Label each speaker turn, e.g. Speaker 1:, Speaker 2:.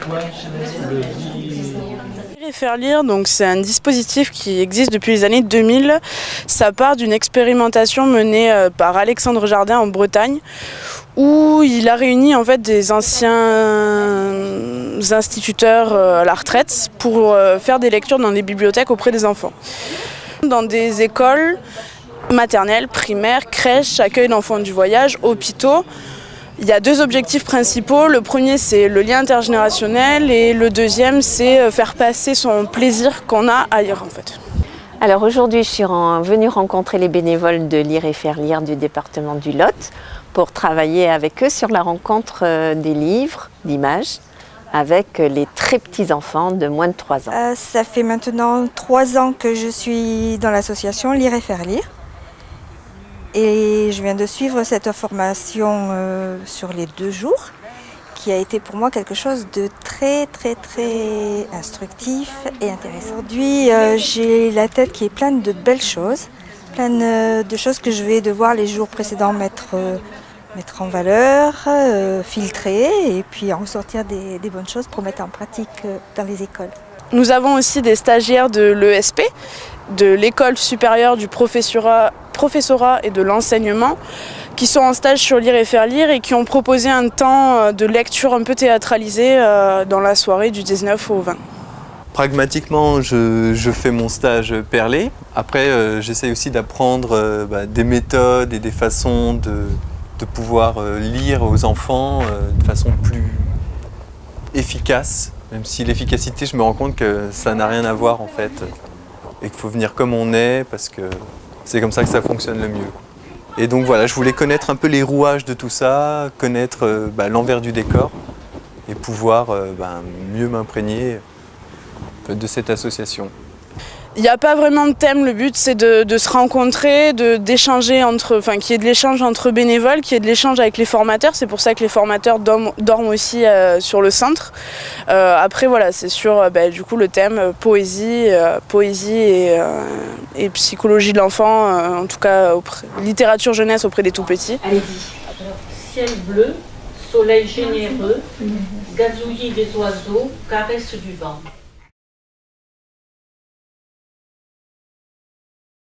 Speaker 1: Lire et faire lire, donc c'est un dispositif qui existe depuis les années 2000. Ça part d'une expérimentation menée par Alexandre Jardin en Bretagne, où il a réuni en fait des anciens instituteurs à la retraite pour faire des lectures dans des bibliothèques auprès des enfants. Dans des écoles maternelles, primaires, crèches, accueil d'enfants du voyage, hôpitaux. Il y a deux objectifs principaux. Le premier, c'est le lien intergénérationnel et le deuxième, c'est faire passer son plaisir qu'on a à lire en fait.
Speaker 2: Alors aujourd'hui, je suis venue rencontrer les bénévoles de Lire et faire lire du département du Lot pour travailler avec eux sur la rencontre des livres, d'images, avec les très petits enfants de moins de 3 ans.
Speaker 3: Ça fait maintenant 3 ans que je suis dans l'association Lire et faire lire. Et je viens de suivre cette formation sur les 2 jours, qui a été pour moi quelque chose de très instructif et intéressant. Aujourd'hui, j'ai la tête qui est pleine de belles choses, pleine de choses que je vais devoir les jours précédents mettre en valeur, filtrer et puis en ressortir des bonnes choses pour mettre en pratique dans les écoles.
Speaker 1: Nous avons aussi des stagiaires de l'ESP, de l'école supérieure du professorat et de l'enseignement, qui sont en stage sur Lire et faire lire et qui ont proposé un temps de lecture un peu théâtralisé dans la soirée du 19 au 20.
Speaker 4: Pragmatiquement, je fais mon stage perlé. Après, j'essaie aussi d'apprendre des méthodes et des façons de pouvoir lire aux enfants de façon plus efficace. Même si l'efficacité, je me rends compte que ça n'a rien à voir en fait. Et qu'il faut venir comme on est parce que c'est comme ça que ça fonctionne le mieux. Et donc voilà, je voulais connaître un peu les rouages de tout ça, connaître l'envers du décor et pouvoir mieux m'imprégner de cette association.
Speaker 1: Il n'y a pas vraiment de thème, le but c'est de se rencontrer, d'échanger qu'il y ait de l'échange entre bénévoles, qu'il y ait de l'échange avec les formateurs, c'est pour ça que les formateurs dorment aussi sur le centre. Après voilà, c'est sur du coup le thème poésie et psychologie de l'enfant, en tout cas littérature jeunesse auprès des tout-petits.
Speaker 5: Allez-y. Alors, ciel bleu, soleil généreux, gazouillis des oiseaux, caresses du vent.